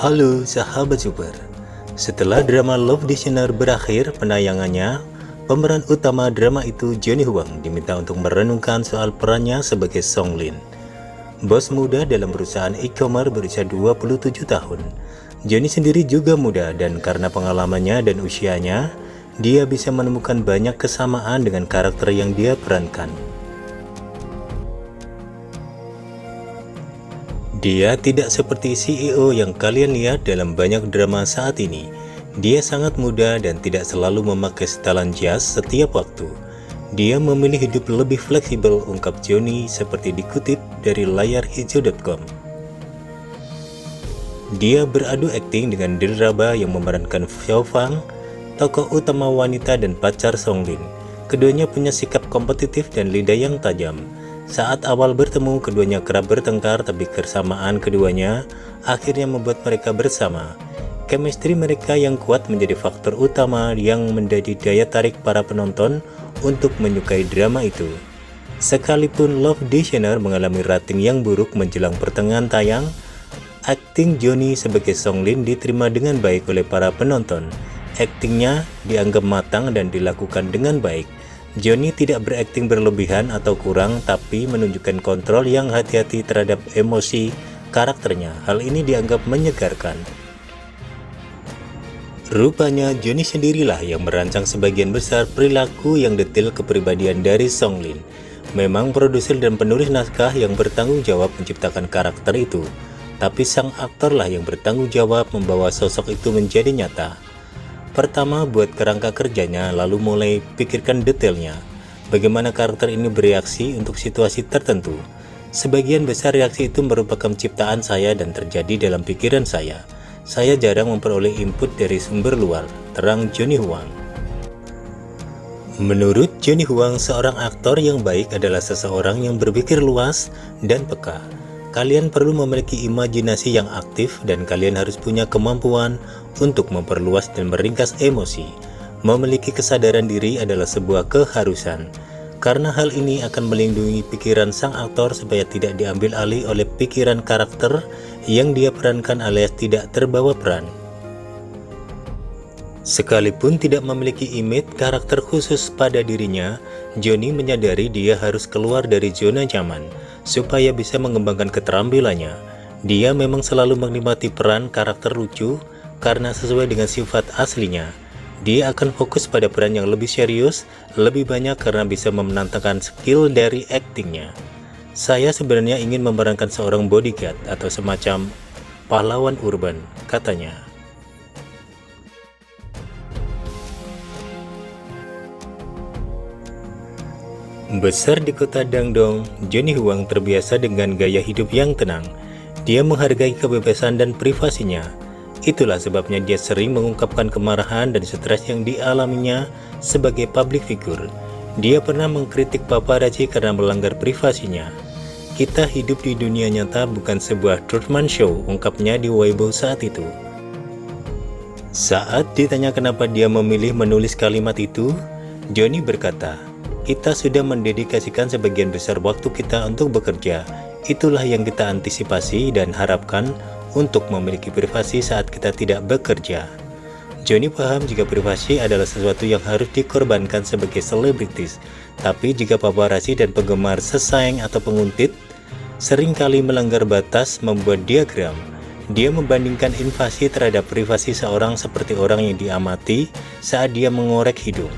Halo sahabat super, setelah drama Love Dictionary berakhir penayangannya, pemeran utama drama itu Johnny Huang diminta untuk merenungkan soal perannya sebagai Song Lin, bos muda dalam perusahaan e-commerce berusia 27 tahun. Johnny sendiri juga muda dan karena pengalamannya dan usianya, dia bisa menemukan banyak kesamaan dengan karakter yang dia perankan. Dia tidak seperti CEO yang kalian lihat dalam banyak drama saat ini. Dia sangat muda dan tidak selalu memakai setelan jas setiap waktu. Dia memilih hidup lebih fleksibel, ungkap Johnny seperti dikutip dari layarhijau.com. Dia beradu akting dengan Dilraba yang memerankan Xiao Fang, tokoh utama wanita dan pacar Song Lin. Keduanya punya sikap kompetitif dan lidah yang tajam. Saat awal bertemu, keduanya kerap bertengkar, tapi kesamaan keduanya akhirnya membuat mereka bersama. Chemistry mereka yang kuat menjadi faktor utama yang menjadi daya tarik para penonton untuk menyukai drama itu. Sekalipun Love Dictionary mengalami rating yang buruk menjelang pertengahan tayang, akting Johnny sebagai Song Lin diterima dengan baik oleh para penonton. Aktingnya dianggap matang dan dilakukan dengan baik. Johnny tidak berakting berlebihan atau kurang, tapi menunjukkan kontrol yang hati-hati terhadap emosi karakternya. Hal ini dianggap menyegarkan. Rupanya Johnny sendirilah yang merancang sebagian besar perilaku yang detail kepribadian dari Song Lin. Memang produser dan penulis naskah yang bertanggung jawab menciptakan karakter itu, tapi sang aktorlah yang bertanggung jawab membawa sosok itu menjadi nyata. Pertama, buat kerangka kerjanya, lalu mulai pikirkan detailnya. Bagaimana karakter ini bereaksi untuk situasi tertentu. Sebagian besar reaksi itu merupakan ciptaan saya dan terjadi dalam pikiran saya. Saya jarang memperoleh input dari sumber luar, terang Johnny Huang. Menurut Johnny Huang, seorang aktor yang baik adalah seseorang yang berpikir luas dan peka. Kalian perlu memiliki imajinasi yang aktif dan kalian harus punya kemampuan untuk memperluas dan meringkas emosi. Memiliki kesadaran diri adalah sebuah keharusan, karena hal ini akan melindungi pikiran sang aktor supaya tidak diambil alih oleh pikiran karakter yang dia perankan alias tidak terbawa peran. Sekalipun tidak memiliki image karakter khusus pada dirinya, Johnny menyadari dia harus keluar dari zona nyaman supaya bisa mengembangkan keterampilannya. Dia memang selalu menikmati peran karakter lucu karena sesuai dengan sifat aslinya. Dia akan fokus pada peran yang lebih serius, lebih banyak karena bisa menantangkan skill dari aktingnya. Saya sebenarnya ingin memerankan seorang bodyguard atau semacam pahlawan urban, katanya. Besar di kota Dangdong, Johnny Huang terbiasa dengan gaya hidup yang tenang. Dia menghargai kebebasan dan privasinya. Itulah sebabnya dia sering mengungkapkan kemarahan dan stres yang dialaminya sebagai public figure. Dia pernah mengkritik paparazzi karena melanggar privasinya. Kita hidup di dunia nyata, bukan sebuah Truman Show, ungkapnya di Weibo saat itu. Saat ditanya kenapa dia memilih menulis kalimat itu, Johnny berkata, "Kita sudah mendedikasikan sebagian besar waktu kita untuk bekerja. Itulah yang kita antisipasi dan harapkan untuk memiliki privasi saat kita tidak bekerja." Johnny paham jika privasi adalah sesuatu yang harus dikorbankan sebagai selebritis, tapi jika paparazzi dan penggemar sesayang atau penguntit seringkali melanggar batas membuat dia geram. Dia membandingkan invasi terhadap privasi seorang seperti orang yang diamati saat dia mengorek hidung.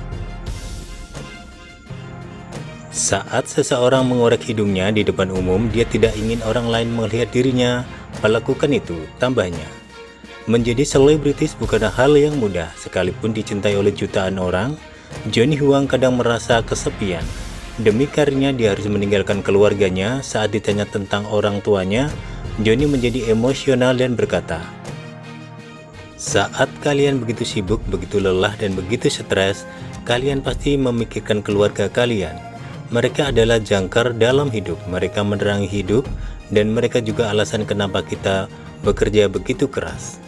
Saat seseorang mengorek hidungnya di depan umum, dia tidak ingin orang lain melihat dirinya melakukan itu, tambahnya. Menjadi selebritis bukanlah hal yang mudah, sekalipun dicintai oleh jutaan orang. Johnny Huang kadang merasa kesepian. Demi karirnya dia harus meninggalkan keluarganya. Saat ditanya tentang orang tuanya, Johnny menjadi emosional dan berkata, "Saat kalian begitu sibuk, begitu lelah dan begitu stres, kalian pasti memikirkan keluarga kalian. Mereka adalah jangkar dalam hidup, mereka menerangi hidup, dan mereka juga alasan kenapa kita bekerja begitu keras."